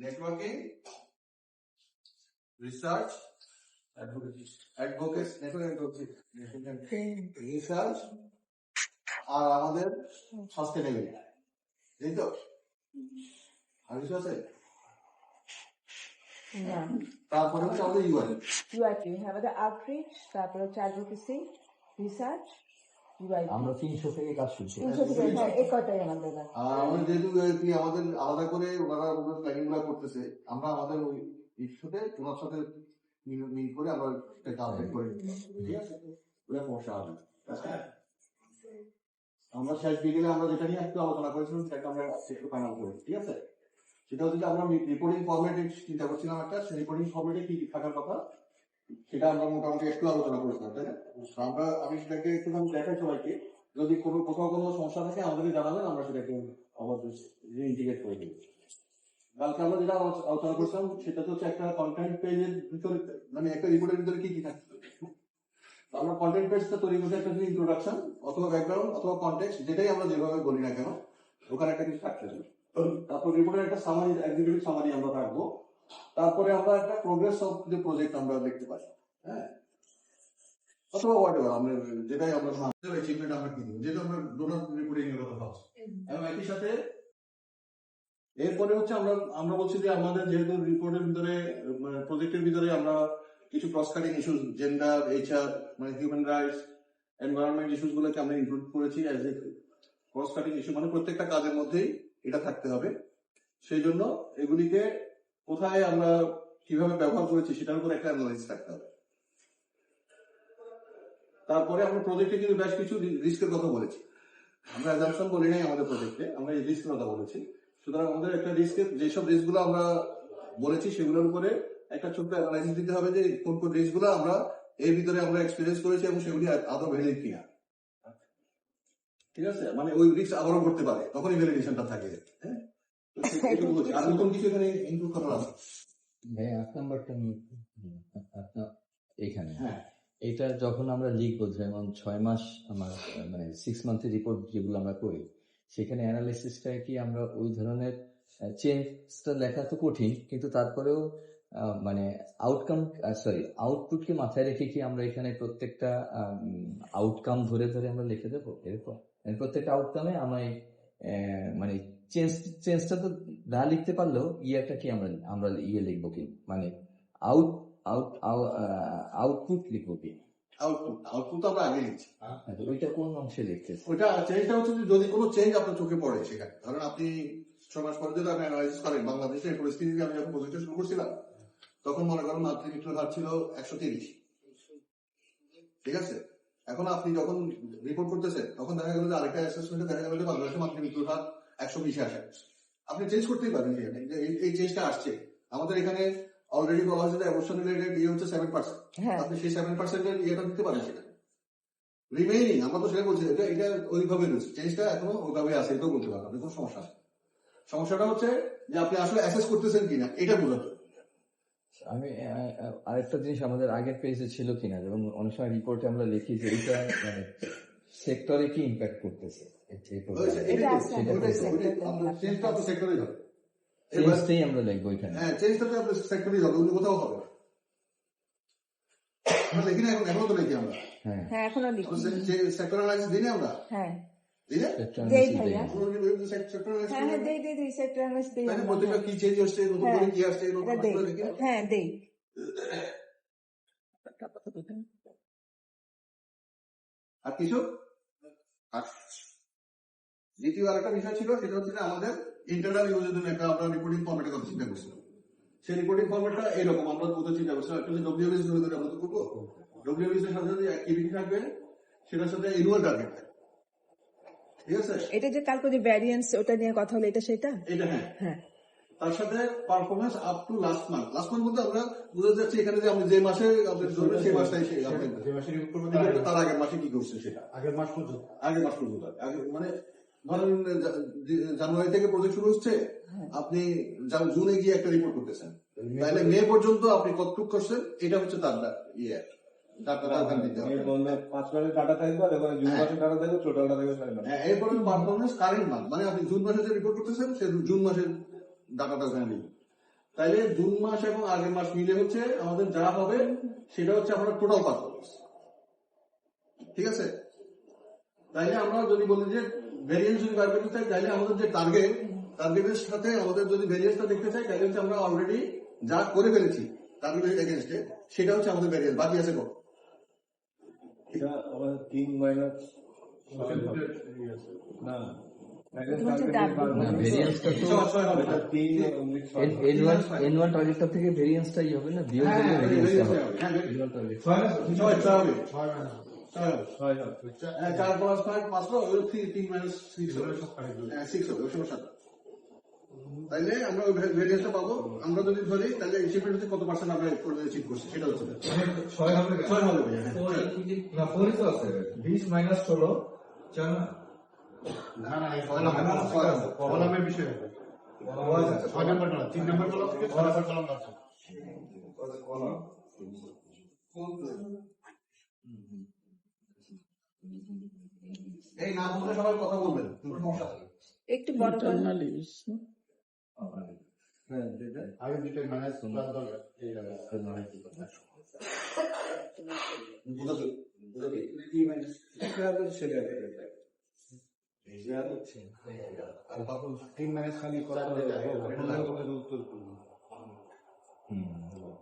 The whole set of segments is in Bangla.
নেটওয়ার্কিং, রিসার্চ, অ্যাডভোকেটস, রিসার্চ আর আমাদের সাস্টেনেবিলিটি, এই তো আর কিছু আছে? তারপরে হচ্ছে আমাদের ইউআইপি আমাদের আউটরিচ, তারপরে হচ্ছে অ্যাডভোকেসি, রিসার্চ, আমরা 300 থেকে কাজ শুরু করি। 300 থেকে এই কয়টাই আমাদের। আমাদের যেহেতু ইউআইপি আমাদের আলাদা করে ওনারা ওদের প্ল্যানিং গুলো করতেছে, আমরা আমাদের ওই ইস্যুতে ওনার সাথে মিল করে আমরা একটা আপডেট করে ঠিক আছে, ওটা সমস্যা হবে। আমরা শেষ বিকেলে আমরা যেটা নিয়ে একটু আলোচনা করেছিলাম সেটা আমরা একটু ফাইনাল করি, ঠিক আছে? সেটা হচ্ছে যে আমরা রিপোর্টিং ফরম্যাটে চিন্তা করছিলাম একটা, সেই রিপোর্টিং ফরম্যাটে কি থাকার কথা সেটা আমরা মোটামুটি একটু আলোচনা করেছিলাম, তাই না? আমি সেটাকে একটুখানি দেখাই সবাইকে, যদি কোথাও কোনো সমস্যা থাকে আমাদেরকে জানাবেন, আমরা সেটাকে আমাদের ইন্টিগ্রেট করে দেবো। কালকে আমরা যেটা আলোচনা করছিলাম সেটা হচ্ছে একটা কন্টেন্ট পেজের ভিতরে, মানে একটা রিপোর্টের ভিতরে কি কি থাকে, আমরা কন্টেন্ট পেজটা তৈরি করতে একটা ইন্ট্রোডাকশন অথবা ব্যাকগ্রাউন্ড অথবা কন্টেক্সট, যেটাই আমরা যেভাবে বলি না কেন ওখানে একটা কিছু থাকতে হবে। তারপর রিপোর্টের একটা সামারি, এক্সিকিউটিভ সামারি আমরা রাখবো। তারপরে আমরা একটা প্রোগ্রেস অফ যে প্রজেক্ট আমরা দেখতে পাই, হ্যাঁ, অথবা হোয়াটএভার আমরা যেটাই আমরা অ্যাচিভমেন্ট আমরা কি দিব, যেটা আমরা ডোনার রিপোর্টিং এর কথা ভাবছি। এবং একই সাথে এরপরে হচ্ছে আমরা বলছি যে আমাদের যেহেতু রিপোর্টের ভিতরে মানে প্রজেক্টের ভিতরে আমরা কিছু cross cutting issues, gender, HR, মানে হিউম্যান রাইটস, এনভায়রনমেন্ট ইস্যুস গুলোকে আমরা ইনক্লুড করেছি as a cross cutting issue, মানে প্রত্যেকটা কাজের মধ্যেই এটা থাকতে হবে। সেই জন্য এগুলিকে কোথায় আমরা কিভাবে ব্যবহার করেছি সেটার উপর একটা অ্যানালাইসিস থাকতে হবে। তারপরে আমরা প্রজেক্টে কিন্তু বেশ কিছু রিস্কের কথা বলেছি, আমরা অ্যাজাম্পশন বলি নাই আমাদের প্রজেক্টে, আমরা এই রিস্কের কথা বলেছি। সুতরাং আমাদের একটা রিস্কের যেসব রিস্কগুলো আমরা বলেছি সেগুলোর উপরে একটা ছোট্ট অ্যানালাইসিস দিতে হবে যে কোন কোন রিস্কগুলো আমরা এর ভিতরে আমরা এক্সপিরিয়েন্স করেছি এবং সেগুলি আদৌ ভ্যালিড কিনা, ঠিক আছে? মানে ওই রিস্ক আবারও করতে পারে, তখনই ভ্যালিডেশনটা থাকে। হ্যাঁ, আর নতুন কিছু এখানে ইনক্লুড করা আছে। হ্যাঁ, 8 নাম্বারটা এখানে, হ্যাঁ, এটা যখন আমরা লিখবো, যেমন 6 মাস আমার মানে 6 মান্থের রিপোর্ট যেগুলো আমরা করি, সেখানে অ্যানালিসিসটা কি আমরা ওই ধরনের চেঞ্জটা লেখা তো কঠিন, কিন্তু তারপরেও মানে আউটপুটকে মাথায় রেখে কি আমরা এখানে প্রত্যেকটা আউটকাম ধরে ধরে আমরা লিখে দেবো এরকম? প্রত্যেকটা আউটকামে আমায় মানে চেঞ্জটা তো না লিখতে পারলেও ইয়েটা কি আমরা লিখবো কি, মানে আউটপুট লিখবো কি? আউটপুট আমরা আগে লিখছি। ওইটা কোন অংশে লিখতেছি? ওইটা চেঞ্জটা হচ্ছে যদি কোনো চেঞ্জ আপনার চোখে পড়ে সেখানে, ধরেন আপনি 6 মাস পরে যদি আপনি অ্যানালাইসিস করেন, বাংলাদেশের পরিস্থিতিতে আমি যখন প্রজেক্ট শুরু করছিলাম তখন মনে করেন মাতৃমৃত্যুর হার ছিল 130, ঠিক আছে? এখন আপনি যখন রিপোর্ট করতেছেন তখন দেখা গেল যে আরেকটা অ্যাসেসমেন্টে দেখা গেল যে বাংলাদেশে মাতৃমৃত্যুর হার 120 আসে। আপনি চেঞ্জ করতেই পারেন যে এই চেঞ্জটা আসছে। আমাদের এখানে অলরেডি বলা হয়েছে যে অ্যাবর্শন রিলেটেড ইয়ে হচ্ছে 7%, আপনি সেই 7% ইয়েটা দিতে পারেন সেখানে। রিমেইনিং আমরা তো সেটা বলছি, এটা ওইভাবে রয়েছে, চেঞ্জটা এখনো ওইভাবে আছে, এটাও বলতে পারবেন, কোনো সমস্যা আছে। সমস্যাটা হচ্ছে যে আপনি আসলে অ্যাসেস করতেছেন কিনা এটা বোঝার জন্য। আমি আরেকটা জিনিস আমাদের আগের পেজে ছিল কিনা, এবং অনেক সময় রিপোর্টে আমরা লিখি যে এটা মানে সেক্টরে কি ইম্প্যাক্ট করতেছে, আমরা লিখবো এখানে। হ্যাঁ, চেঞ্জটা তো আপনার সেক্টরেই হবে, অন্য কোথাও হবে না। লিখি না এখনো তো লিখি আমরা। হ্যাঁ, এখনো লিখি। সেক্টর অ্যানালাইসিস দিই না আমরা? হ্যাঁ, দিই না? দেই ভাইয়া। সেক্টর অ্যানালাইসিস হ্যাঁ, দেই সেক্টর অ্যানালাইসিস দেই। প্রত্যেকটা কি চেঞ্জ আসছে, নতুন করে কি আসছে, নতুন করে লিখি। হ্যাঁ, দেই। আর কিছু দ্বিতীয় আরেকটা বিষয় ছিল, সেটা হচ্ছে যে আমাদের ইন্টারনাল ইউজের জন্য একটা আমরা রিপোর্টিং ফরম্যাটের কথা চিন্তা করছিলাম। সেই রিপোর্টিং ফরম্যাটটা এরকম আমরা কোথাও চিন্তা করছিলাম, একটা ডব্লিউবিএস ধরে আমরা তো করবো, ডব্লিউবিএস এর সাথে যে অ্যাক্টিভিটি থাকবে সেটার সাথে অ্যানুয়াল টার্গেট থাকবে, ঠিক আছে? এটা যে কালকে যে ভ্যারিয়েন্স ওটা নিয়ে কথা হলো, এটা সেটা, এটা হ্যাঁ, তার সাথে performance up to last month বলতে আমরা বুঝতে যাচ্ছি এখানে যে আপনি যে মাসে সেই মাসটাই তার আগের মাসে কি করছেন সেটা আগের মাস পর্যন্ত মানে ধরেন জানুয়ারি থেকে প্রজেক্ট শুরু হচ্ছে, আপনি জুনে গিয়ে একটা রিপোর্ট করতেছেন, তাহলে মে পর্যন্ত আপনি কতটুক করছেন এটা হচ্ছে তার ইয়ে এরপরে পারফরমেন্স কারেন্ট মান্থ, মানে আপনি জুন মাসে যে রিপোর্ট করতেছেন সে জুন মাসের ডাটাটা ওখানে নেই। তাইলে জুন মাস এবং আগের মাস মিলে হচ্ছে আমাদের যা হবে সেটা হচ্ছে আমরা টোটাল পারফরমেন্স। ঠিক আছে, তাইলে আমরা যদি বলি যে ভেরিয়েন্স যদি বার করতে চাই, তাইলে আমাদের যে টার্গেটের সাথে আমাদের যদি ভেরিয়েন্সটা দেখতে চাই, তাহলে হচ্ছে আমরা অলরেডি যা করে ফেলেছি টার্গেটের এগেনস্টে, সেটা হচ্ছে আমাদের ভেরিয়েন্স। বাকি আছে কত? এটা আমাদের 3 মাইনাস না ভেরিয়েন্সটা তো N1 টার্গেটটা থেকে ভেরিয়েন্সটাই হবে না, বিয়োগ দিলে ভেরিয়েন্সটা হবে। N1 টার্গেট 4+5+6 তাইলে আমরা ওই ভেরিয়েন্সটা পাবো। আমরা যদি ধরি তাহলে এচিভমেন্ট হচ্ছে কত পার্সেন্ট আমরা অ্যাচিভ করছি, সেটা হচ্ছে 6 হবে। 6 হবে না 4 তো আছে 20 মাইনাস 16 4 না না, কলামের বিষয় হবে 6 নাম্বার কলাম 3 নাম্বার কলাম থেকে 6 নাম্বার কলাম আছে কলাম। এই না বুঝলে সবাই কথা বলবেন। একটু বড় করে আগে দুটো মাইনাস প্লাস দরকার এই জায়গায় তিন মাইনাস খালি করা উত্তর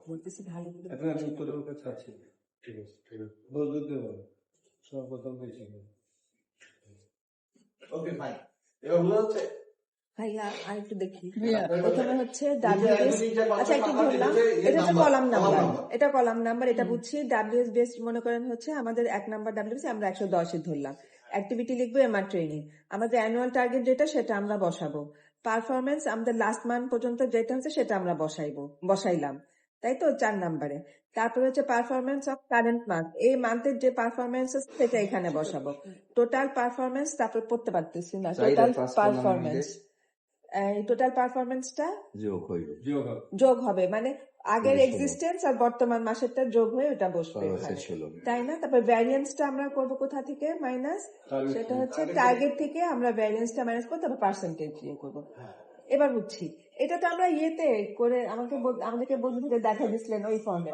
বলতেছি ভালো করে এখন আমি উত্তরের কাছে আছি। ঠিক আছে ঠিক আছে বলতে হবে সর্বপ্রথম বেশি ওকে ফাইন, এবার হলো হচ্ছে ভাইয়া আর একটু দেখি। প্রথমে হচ্ছে WS, আচ্ছা একটু ধরলাম এটা হচ্ছে কলাম নাম্বার, এটা কলাম নাম্বার, এটা বুঝছি। WS বেস মনে করেন হচ্ছে আমাদের 1 নাম্বার WS আমরা 110 ধরলাম। অ্যাক্টিভিটি লিখবো এমআর ট্রেনিং, আমাদের অ্যানুয়াল টার্গেট যেটা সেটা আমরা বসাবো। পারফরমেন্স আমাদের লাস্ট মান্থ পর্যন্ত যেটা হচ্ছে সেটা আমরা বসাইলাম, তাই তো 4 নাম্বারে। তারপরে হচ্ছে পারফরমেন্স অফ কারেন্ট মান্থ, এই মান্থের যে পারফরমেন্স সেটা এখানে বসাবো। টোটাল পারফরমেন্স, তারপর পড়তে পারতেছি না, টোটাল পারফরমেন্স, এই টোটাল পারফরমেন্সটা যোগ হবে, মানে আগের এক্সিস্টেন্স আর বর্তমান মাসেরটা যোগ হয়ে ওটা বসবে, তাই না? তারপর ভ্যারিয়েন্সটা আমরা করবো কোথা থেকে মাইনাস, সেটা হচ্ছে টার্গেট থেকে আমরা ভ্যারিয়েন্সটা মাইনাস করবো, তারপর পার্সেন্টেজ দিয়ে করবো। এবার বুঝছি, এটা তো আমরা ইয়েতে করে আমাদেরকে বন্ধুদের দেখা দিচ্ছিলেন ওই ফর্মে।